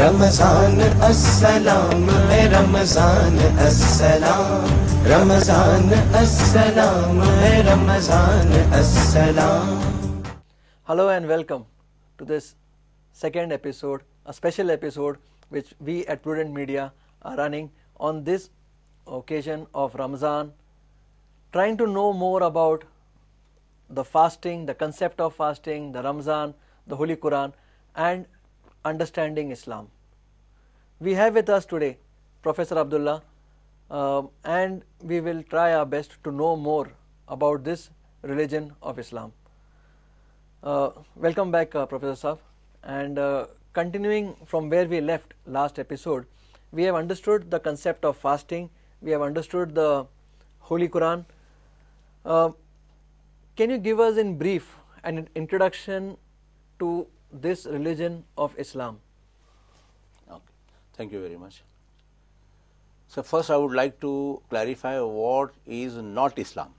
Ramzan As-Salam, Ramzan As-Salam, Ramzan As-Salam, Ramzan As-Salam. Hello and welcome to this second episode, a special episode which we at Prudent Media are running on this occasion of Ramzan, trying to know more about the fasting, the concept of fasting, the Ramzan, the Holy Quran, and understanding Islam. We have with us today Professor Abdullah, and we will try our best to know more about this religion of Islam. Welcome back, Professor Saab. And continuing from where we left last episode, we have understood the concept of fasting, we have understood the Holy Quran. Can you give us in brief an introduction to this religion of Islam? Okay, thank you very much. So first I would like to clarify what is not Islam.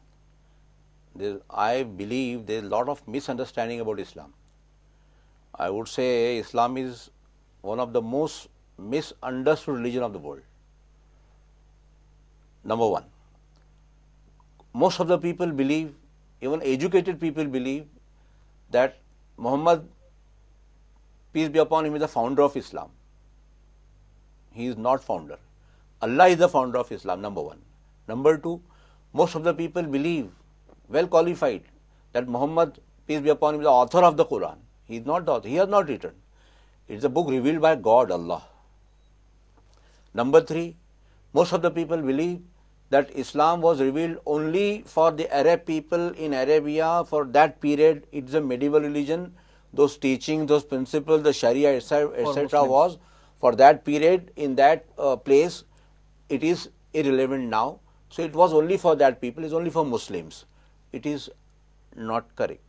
I believe there is a lot of misunderstanding about Islam. I would say Islam is one of the most misunderstood religion of the world. Number one, most of the people believe, even educated people believe, that Muhammad, peace be upon him, is the founder of Islam. He is not founder. Allah is the founder of Islam, number one. Number two, most of the people believe, well qualified, that Muhammad, peace be upon him, is the author of the Quran. He is not the author. He has not written. It is a book revealed by God, Allah. Number three, most of the people believe that Islam was revealed only for the Arab people in Arabia for that period. It is a medieval religion. Those teachings, those principles, the Sharia, etc., was for that period in that place. It is irrelevant now. So it was only for that people. It is only for Muslims. It is not correct.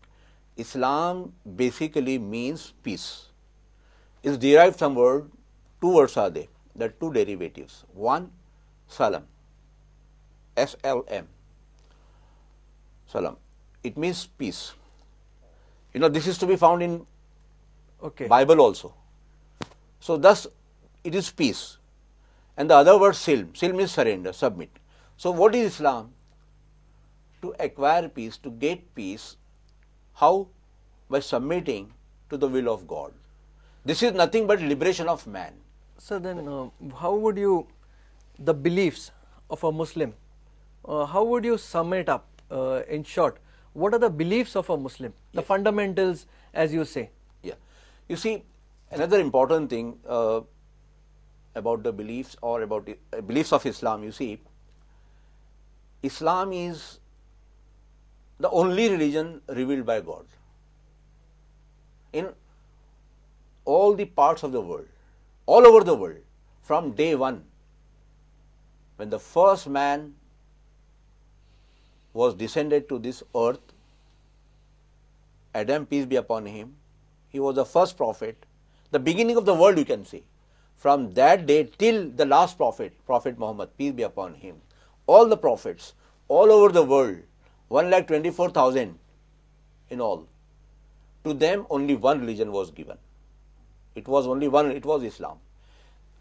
Islam basically means peace. It is derived from word. Two words are there. There are two derivatives. One, salam. S-L-M. Salam. It means peace. You know, this is to be found in Bible also. So thus it is peace. And the other word silm. Silm is surrender, submit. So what is Islam? To acquire peace, to get peace. How? By submitting to the will of God. This is nothing but liberation of man. So then how would you, the beliefs of a Muslim, how would you sum it up in short? What are the beliefs of a Muslim? The fundamentals, as you say. Yeah. You see, another important thing about the beliefs or about the beliefs of Islam, you see, Islam is the only religion revealed by God in all the parts of the world, all over the world, from day one, when the first man was descended to this earth, Adam, peace be upon him, he was the first prophet, the beginning of the world, you can say. From that day till the last prophet, Prophet Muhammad, peace be upon him, all the prophets, all over the world, 1,24,000 in all. To them, only one religion was given. It was only one, it was Islam.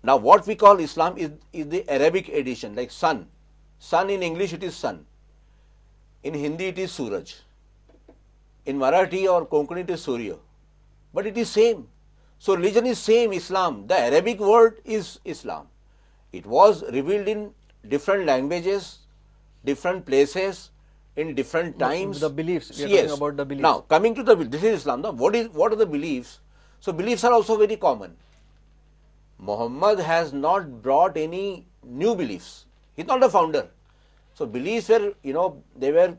Now, what we call Islam is the Arabic edition, like sun. Sun in English, it is sun. In Hindi, it is Suraj. In Marathi or Konkani, it is Surya. But it is same. So religion is same, Islam. The Arabic word is Islam. It was revealed in different languages, different places, in different times. The beliefs, we are talking about the beliefs. Now, coming to this is Islam. Now, what are the beliefs? So beliefs are also very common. Muhammad has not brought any new beliefs. He is not the founder. So beliefs were, they were,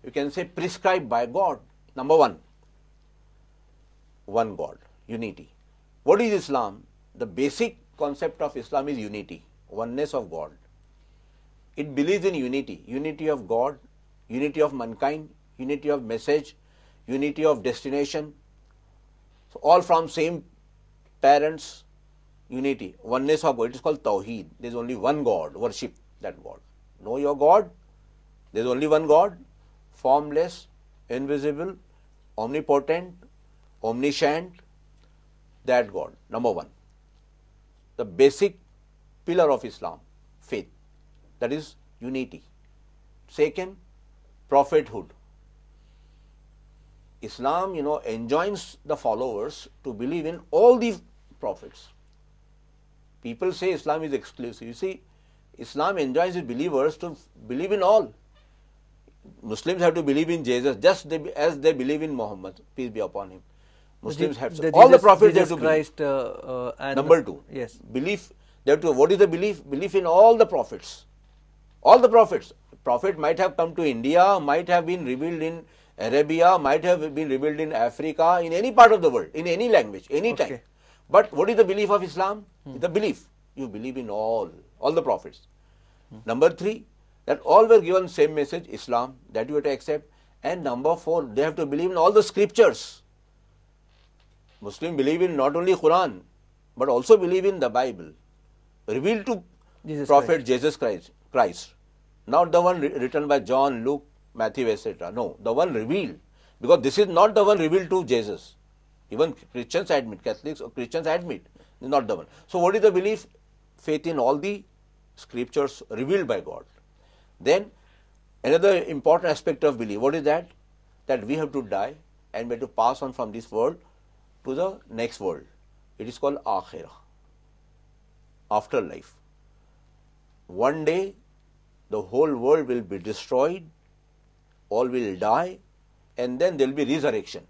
you can say, prescribed by God. Number one God, unity. What is Islam? The basic concept of Islam is unity, oneness of God. It believes in unity, unity of God, unity of mankind, unity of message, unity of destination. So all from same parents, unity, oneness of God. It is called Tawheed. There is only one God, worship that God. Know your God. There is only one God, formless, invisible, omnipotent, omniscient, that God, number one. the basic pillar of Islam, faith, that is unity. Second, prophethood. Islam, enjoins the followers to believe in all the prophets. People say Islam is exclusive. You see, Islam enjoins its believers to believe in all. Muslims have to believe in Jesus just as they believe in Muhammad, peace be upon him. Muslims have to, all the prophets have to Christ, believe. and Number two, yes, belief. They have to, what is the belief? Belief in all the prophets. All the prophets. Prophet might have come to India, might have been revealed in Arabia, might have been revealed in Africa, in any part of the world, in any language, any time. Okay. But what is the belief of Islam? The belief. You believe in all the prophets. Number three, that all were given same message, Islam, that you have to accept. And number four, they have to believe in all the scriptures. Muslims believe in not only Quran, but also believe in the Bible, revealed to Prophet Jesus Christ. Not the one written by John, Luke, Matthew, etc. No, the one revealed. Because this is not the one revealed to Jesus. Even Christians admit, Catholics or Christians admit, not the one. So what is the belief? Faith in all the scriptures revealed by God. Then another important aspect of belief, what is that? That we have to die and we have to pass on from this world to the next world. It is called Akhirah, afterlife. One day the whole world will be destroyed, all will die, and then there will be resurrection.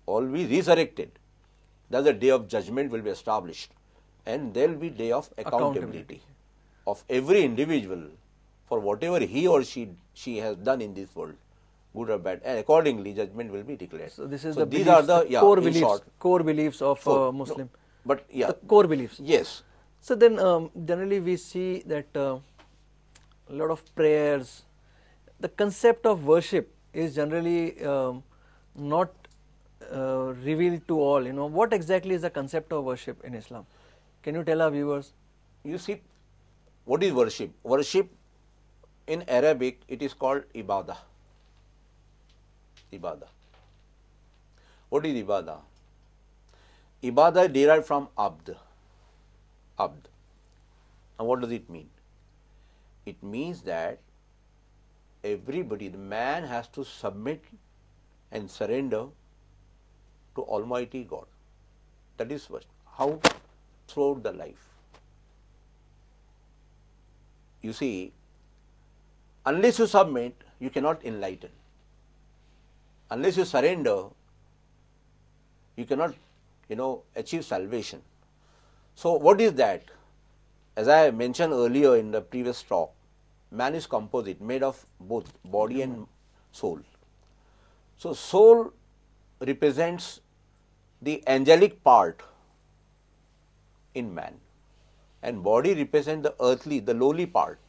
All will be resurrected. Thus the day of judgment will be established, and there will be day of accountability of every individual for whatever he or she has done in this world, good or bad, and accordingly judgment will be declared. So this is these beliefs, are the core beliefs of Muslim. No, but yeah, the core beliefs. Yes. So then generally we see that a lot of prayers, the concept of worship is generally not revealed to all. What exactly is the concept of worship in Islam? Can you tell our viewers? You see, what is worship? Worship in Arabic, it is called ibadah. Ibadah. What is ibadah? Ibadah derived from abd. Abd. Now what does it mean? It means that everybody, the man has to submit and surrender to Almighty God. That is how throughout the life. You see, unless you submit, you cannot enlighten. Unless you surrender, you cannot, achieve salvation. So what is that? As I mentioned earlier in the previous talk, man is composite, made of both body and soul. So soul represents the angelic part in man, and body represents the earthly, the lowly part.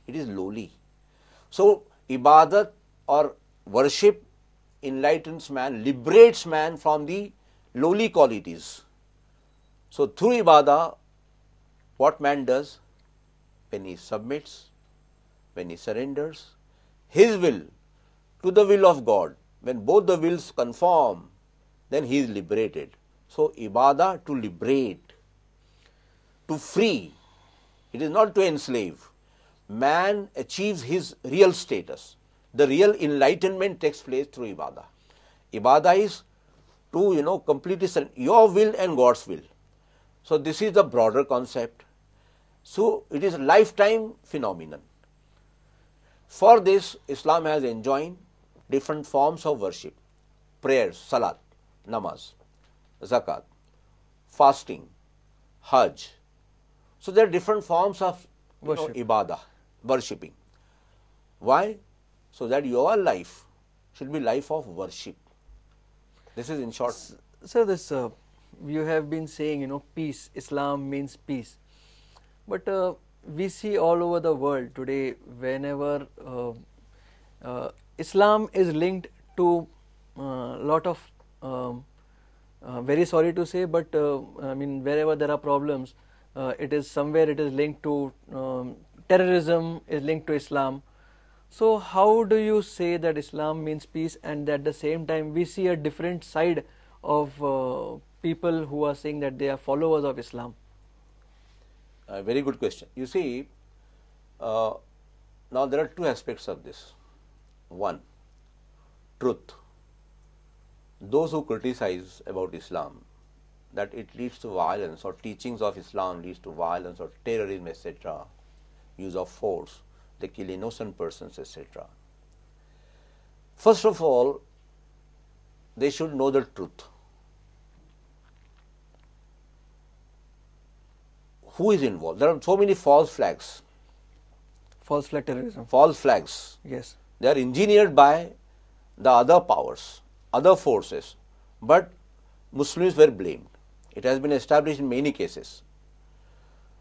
It is lowly. So ibadat or worship enlightens man, liberates man from the lowly qualities. So through ibadah, what man does? When he submits, when he surrenders his will to the will of God, when both the wills conform, then he is liberated. So ibadah, to liberate, to free. It is not to enslave. Man achieves his real status. The real enlightenment takes place through ibadah. Ibadah is to, completely surrender your will and God's will. So this is the broader concept. So it is a lifetime phenomenon. For this, Islam has enjoined different forms of worship: prayers, salat, namaz, zakat, fasting, hajj. So there are different forms of ibadah, worshipping. Why? So that your life should be life of worship. This is in short. So this you have been saying, peace. Islam means peace. But we see all over the world today, whenever Islam is linked to a lot of, very sorry to say, but wherever there are problems, it is somewhere it is linked to terrorism, is linked to Islam. So how do you say that Islam means peace, and at the same time we see a different side of people who are saying that they are followers of Islam? A very good question. You see, now there are two aspects of this. One, truth. Those who criticize about Islam, that it leads to violence, or teachings of Islam leads to violence or terrorism, etc., use of force, they kill innocent persons, etc. First of all, they should know the truth. Who is involved? There are so many false flags. False flag terrorism. False flags. Yes. They are engineered by the other powers, other forces, but Muslims were blamed. It has been established in many cases.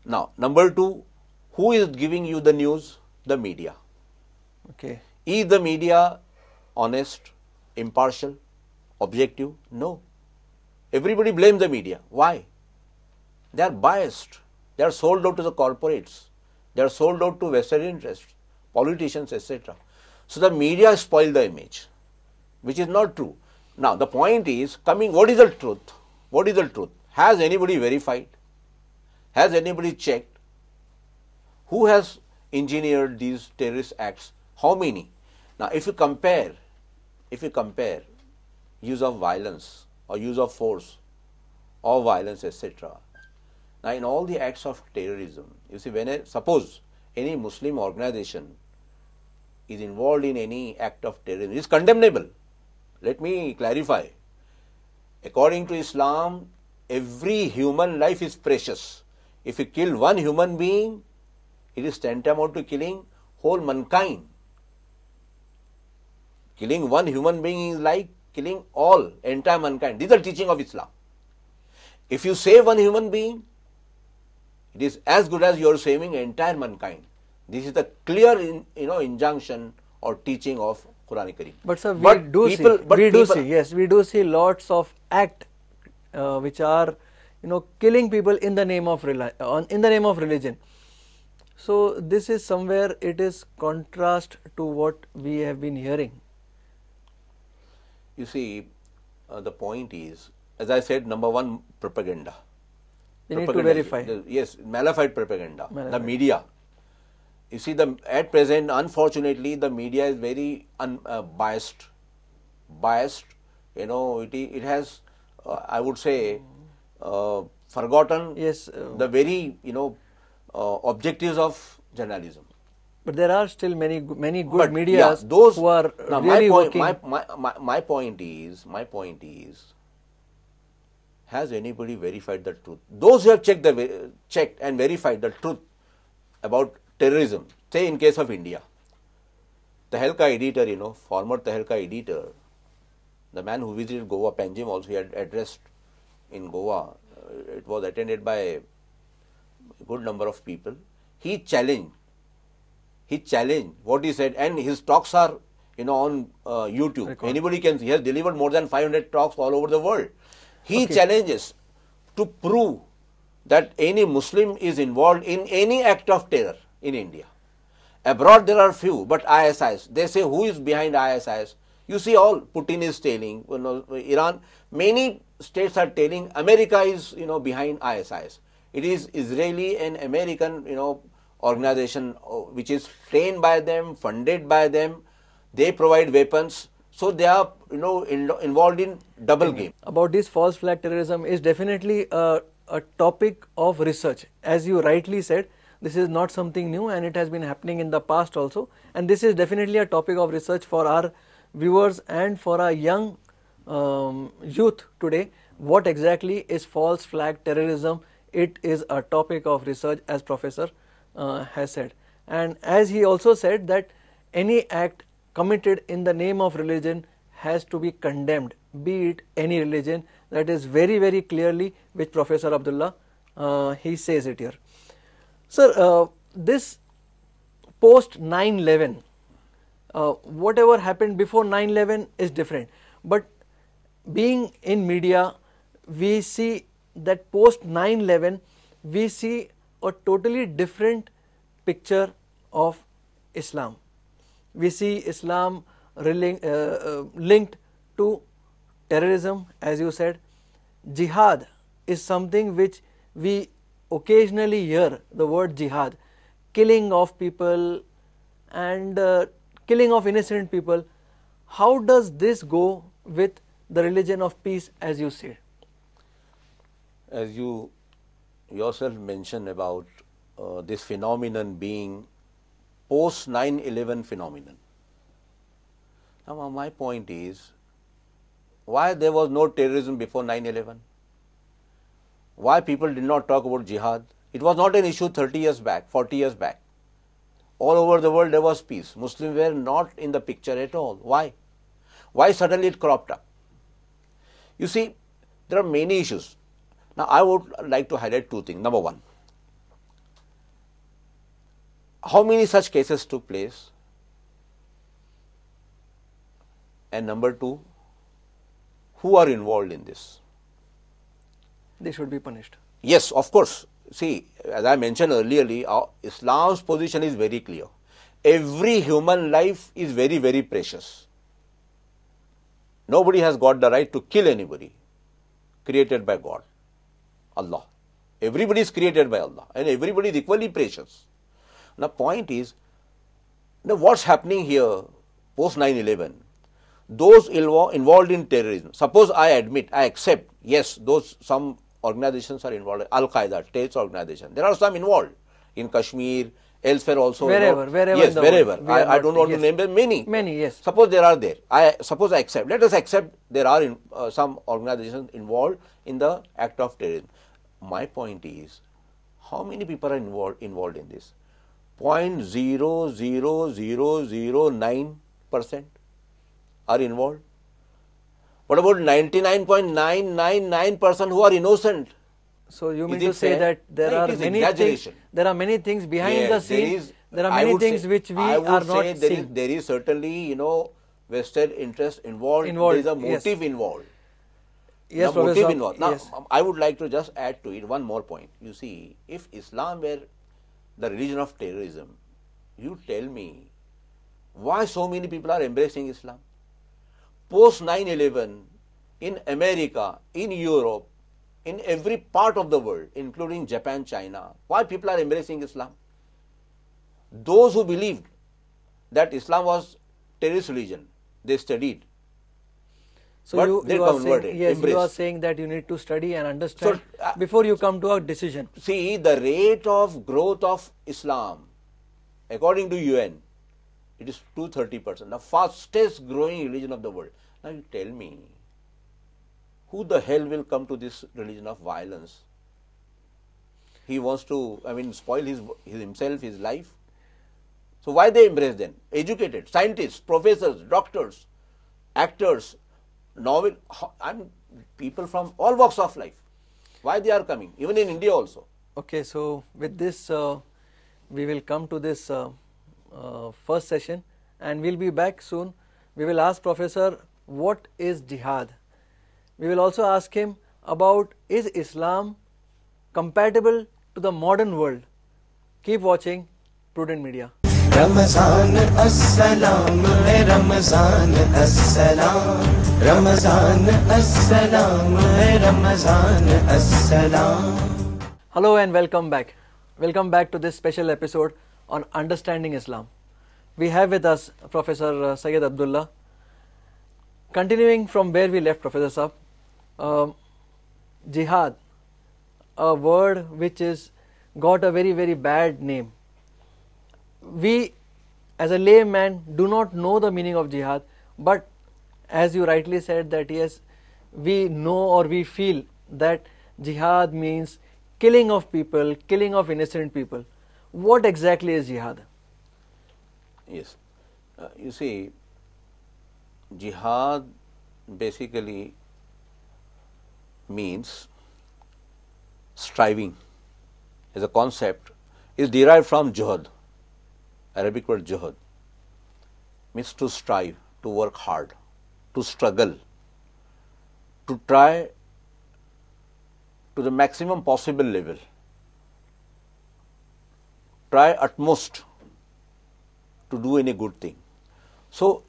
Now, number two, who is giving you the news? The media. Okay. Is the media honest, impartial, objective? No. Everybody blames the media. Why? They are biased. They are sold out to the corporates. They are sold out to vested interests, politicians, etc. So the media spoil the image, which is not true. Now the point is coming, what is the truth? What is the truth? Has anybody verified? Has anybody checked? Who has engineered these terrorist acts? How many? Now if you compare use of violence or use of force or violence, etc. Now in all the acts of terrorism, you see, suppose any Muslim organization is involved in any act of terrorism, it is condemnable. Let me clarify. According to Islam, every human life is precious. If you kill one human being, it is tantamount to killing whole mankind. Killing one human being is like killing all, entire mankind. This is the teaching of Islam. If you save one human being, it is as good as you are saving entire mankind. This is the clear, injunction or teaching of Quranic Kareem. But sir, we do see lots of acts which are, killing people in the name of religion. So this is somewhere it is contrast to what we have been hearing. You see, the point is, as I said, number one, propaganda. We need to verify. Yes, malified propaganda. The media. You see, at present, unfortunately, the media is very biased. It has, I would say, forgotten the very, objectives of journalism. But there are still many good media who are really working. My point is, has anybody verified the truth? Those who have checked and verified the truth about terrorism, say in case of India, Tehelka editor, former Tehelka editor, the man who visited Goa, Panjim also, he had addressed in Goa. It was attended by a good number of people. He challenged what he said, and his talks are, on YouTube. Anybody can see. He has delivered more than 500 talks all over the world. He challenges to prove that any Muslim is involved in any act of terror in India. Abroad there are few, but ISIS, they say who is behind ISIS? You see, all Putin is telling, Iran, many states are telling America is, behind ISIS. It is Israeli and American, organization which is trained by them, funded by them. They provide weapons. So they are, involved in double game. About this false flag terrorism is definitely a topic of research. As you rightly said, this is not something new and it has been happening in the past also. And this is definitely a topic of research for our viewers and for our young youth today. What exactly is false flag terrorism? It is a topic of research, as Professor has said. And as he also said that any act committed in the name of religion has to be condemned, be it any religion. That is very, very clearly which Professor Abdullah, he says it here. Sir, this post 9/11, whatever happened before 9/11 is different. But being in media, we see that post 9/11, we see a totally different picture of Islam. We see Islam linked to terrorism, as you said. Jihad is something which we occasionally hear the word jihad, killing of people and killing of innocent people. How does this go with the religion of peace, as you say? As you yourself mentioned about this phenomenon being post 9/11 phenomenon. Now my point is, why there was no terrorism before 9/11? Why people did not talk about jihad? It was not an issue 30 years back, 40 years back. All over the world there was peace. Muslims were not in the picture at all. Why? Why suddenly it cropped up? You see, there are many issues. Now I would like to highlight two things. Number one, how many such cases took place? And number two, who are involved in this? They should be punished. Yes, of course. See, as I mentioned earlier, Islam's position is very clear. Every human life is very, very precious. Nobody has got the right to kill anybody created by God, Allah. Everybody is created by Allah and everybody is equally precious. Now, point is, now what's happening here post 9/11? Those involved in terrorism, suppose I admit, I accept, yes, some organizations are involved, Al-Qaeda, terrorist organization. There are some involved in Kashmir, elsewhere also. Wherever. Yes, wherever. I don't want to name them, many. Many, yes. Suppose there are there. Suppose I accept. Let us accept there are some organizations involved in the act of terrorism. My point is, how many people are involved in this? 0.00009% are involved. What about 99.999% who are innocent? So you mean to say that there are many things behind the scenes. There are many things which we are not seeing. There is certainly, vested interest involved. There is a motive involved. Yes, motive involved. Now, yes. I would like to just add to it one more point. You see, if Islam were the religion of terrorism, you tell me why so many people are embracing Islam? Post 9/11, in America, in Europe, in every part of the world, including Japan, China, why people are embracing Islam? Those who believed that Islam was terrorist religion, they studied. So but you they are converted, saying, yes, embraced. you are saying that you need to study and understand before you come to a decision. See, the rate of growth of Islam, according to UN, it is 230%, the fastest growing religion of the world. Now you tell me, who the hell will come to this religion of violence? He wants to, spoil himself, his life. So why they embrace them? Educated, scientists, professors, doctors, actors, people from all walks of life. Why they are coming? Even in India also. Okay, so with this, we will come to this first session, and we'll be back soon. We will ask Professor, what is jihad? We will also ask him about, is Islam compatible to the modern world? Keep watching Prudent Media. Ramzan as-salam, Ramzan as-salam, Ramzan as-salam, Ramzan as-salam. Hello and welcome back. Welcome back to this special episode on understanding Islam. We have with us Professor Sayyd Abdullah. Continuing from where we left, Professor Saab, jihad, a word which is got a very, very bad name. We as a layman do not know the meaning of jihad, but as you rightly said that yes, we know or we feel that jihad means killing of people, killing of innocent people. What exactly is jihad? Yes. You see, jihad basically means striving as a concept is derived from juhad, Arabic word juhad, means to strive, to work hard, to struggle, to try to the maximum possible level, try utmost to do any good thing. So,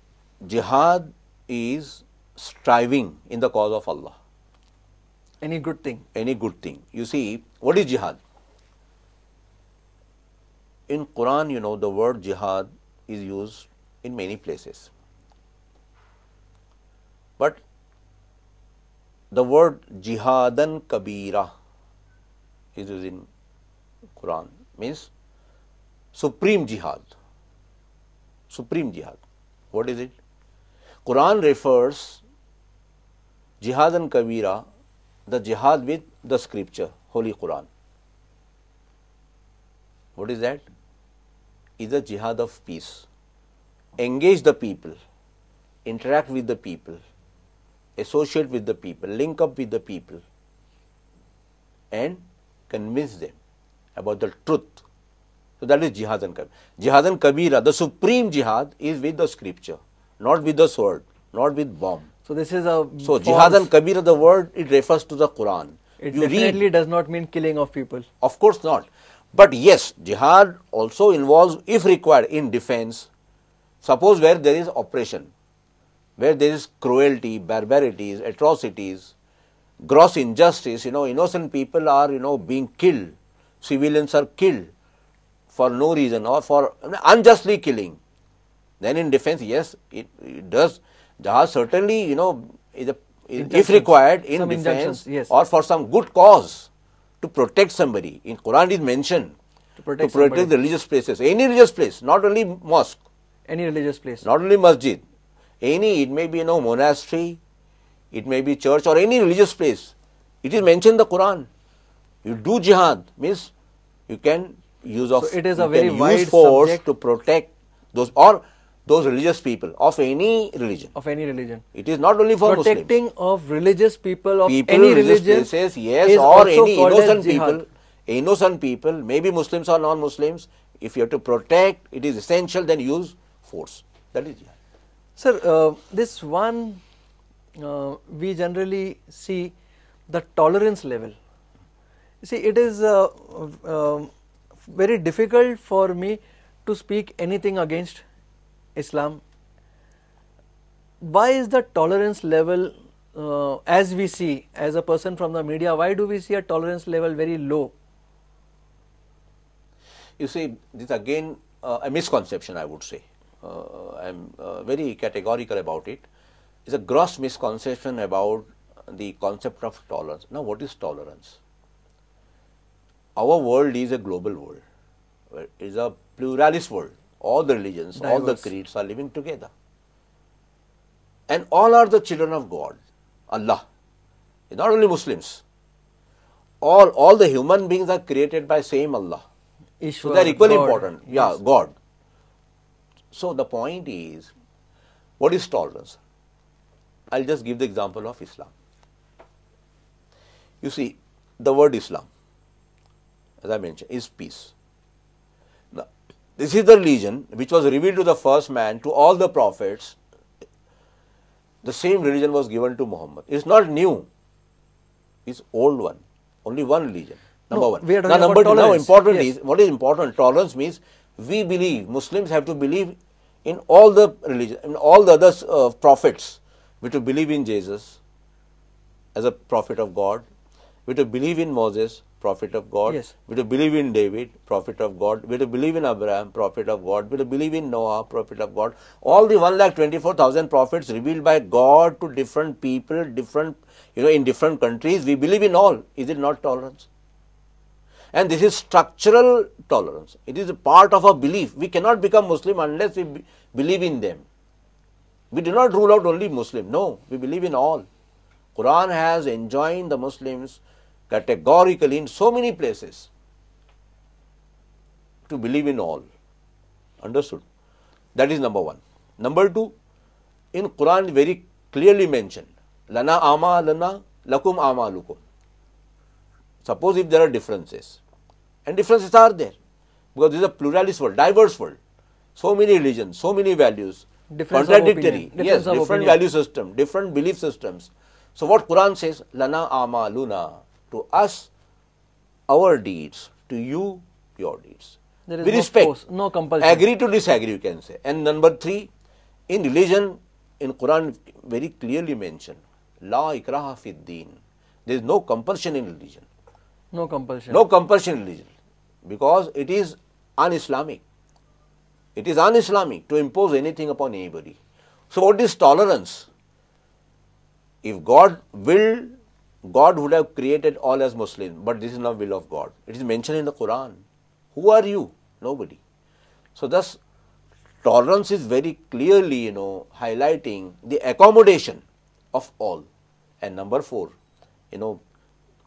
jihad is striving in the cause of Allah. Any good thing. Any good thing. You see, what is jihad? in Quran, you know, the word jihad is used in many places. But the word jihadan kabira is used in Quran, means supreme jihad. Supreme jihad. What is it? Quran refers jihadan kabira, the jihad with the scripture, Holy Quran. What is that? Is a jihad of peace. Engage the people, interact with the people, associate with the people, link up with the people, and convince them about the truth. So that is jihad and kabira. Jihad and kabira, the supreme jihad, is with the scripture, not with the sword, not with bomb. So this is a So jihad and kabira, the word, it refers to the Quran. It You definitely read, does not mean killing of people. of course not. But yes, jihad also involves, if required, in defense. Suppose where there is oppression, where there is cruelty, barbarities, atrocities, gross injustice, you know, innocent people are, you know, being killed, civilians are killed for no reason or for unjustly killing. Then in defense, yes, it does. Jihad certainly, you know, is if required in Some defense, yes, or for some good cause, to protect somebody. In Quran is mentioned to protect the somebody. religious places, any religious place, not only mosque, Any religious place. not only masjid, any, it may be, you know, monastery, it may be church or any religious place. It is mentioned in the Quran. You do jihad, means you can use of, So it is you a very can wide use force subject. to protect those, or those religious people of any religion. Of any religion. It is not only for Protecting Muslims. of religious people of People, any religious religion places, yes, is or also any called as innocent jihad. people, innocent people, maybe Muslims or non-Muslims. If you have to protect, it is essential, then use force. That is jihad. Sir, this one we generally see the tolerance level. You see, it is very difficult for me to speak anything against Islam. Why is the tolerance level, as we see, as a person from the media, why do we see a tolerance level very low? You see, this is again a misconception, I would say. I am very categorical about it. It's a gross misconception about the concept of tolerance. Now, what is tolerance? Our world is a global world. It is a pluralist world. All the religions, all the Diverse. creeds are living together. And all are the children of God, Allah. It's not only Muslims. All the human beings are created by same Allah. So Ishwar, they are equally God. important. Yeah, Yes. God. So the point is, what is tolerance? I'll just give the example of Islam. You see, the word Islam, as I mentioned, is peace. Now, this is the religion which was revealed to the first man, to all the prophets. The same religion was given to Muhammad. It's not new. It's old one. Only one religion. Number No, one. we are Now, talking number about two. Now, tolerance. important Yes. is, what is important? Tolerance means we believe, Muslims have to believe in all the religion, in all the other prophets. We have to believe in Jesus as a prophet of God. We have to believe in Moses, prophet of God. Yes. We have to believe in David, prophet of God. We have to believe in Abraham, prophet of God. We have to believe in Noah, prophet of God. All the 1,24,000 prophets revealed by God to different people, different, in different countries. We believe in all. Is it not tolerance? And this is structural tolerance. It is a part of our belief. We cannot become Muslim unless we believe in them. We do not rule out only Muslim. No, we believe in all. Quran has enjoined the Muslims categorically in so many places to believe in all. Understood? That is number one. Number two, in Quran very clearly mentioned, Lana amalana lakum amalukum. Suppose if there are differences, and differences are there, because this is a pluralist world, diverse world, so many religions, so many values, Difference of contradictory, opinion. yes, Difference of different opinion. value system, different belief systems. So what Quran says, Lana amaluna, to us, our deeds, to you, your deeds. There is We no respect, force, no compulsion. agree to disagree, you can say. And number three, in religion, in Quran very clearly mentioned, La ikraha fid deen. There is no compulsion in religion. No compulsion. No compulsion in religion, because it is un-Islamic. It is un-Islamic to impose anything upon anybody. So what is tolerance? If God willed, God would have created all as Muslims, but this is not will of God. It is mentioned in the Quran. Who are you? Nobody. So thus, tolerance is very clearly, highlighting the accommodation of all. And number 4,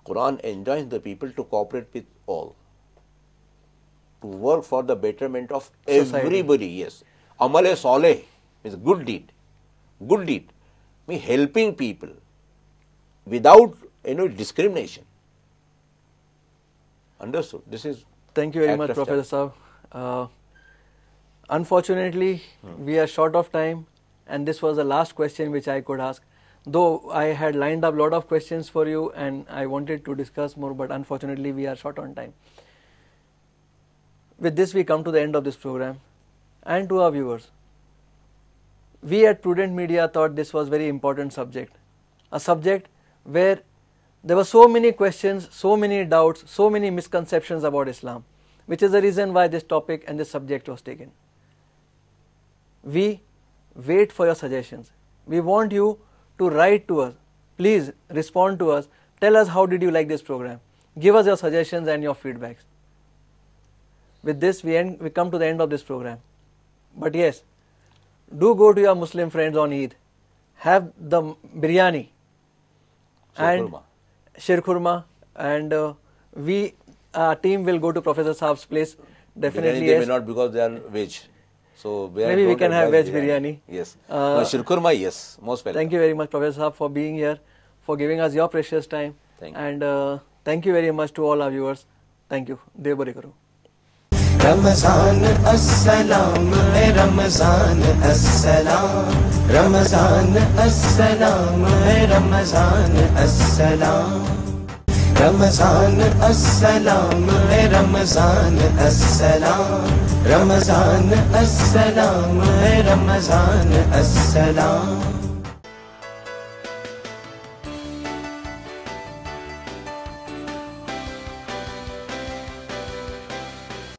Quran enjoins the people to cooperate with all, to work for the betterment of everybody. Yes, Amal-e Saleh is good deed. Good deed means helping people without discrimination. Understood? This is. Thank you very much, Professor Saab. Unfortunately, we are short of time, and this was the last question which I could ask. Though I had lined up a lot of questions for you and I wanted to discuss more, but unfortunately we are short on time. With this we come to the end of this program. And to our viewers, we at Prudent Media thought this was very important subject. A subject where there were so many questions, so many doubts, so many misconceptions about Islam, which is the reason why this topic and this subject was taken. We wait for your suggestions. We want you to write to us. Please respond to us. Tell us how did you like this program. Give us your suggestions and your feedbacks. With this we come to the end of this program. But yes, do go to your Muslim friends on Eid. Have the biryani and shir khurma, and our team will go to Professor Saab's place. Definitely, biryani yes. They may not because they are veg. So maybe we can have veg biryani. Yes. No, shir khurma, yes. Most welcome. Thank you very much, Professor Saab, for being here, for giving us your precious time. Thank you. And thank you very much to all our viewers. Thank you. Dev Bari Karu. Ramzan Assalam, Ramzan Assalam, Ramzan Assalam, Ramzan Assalam, Ramzan Assalam, Ramzan Assalam, Ramzan Assalam, Ramzan Assalam.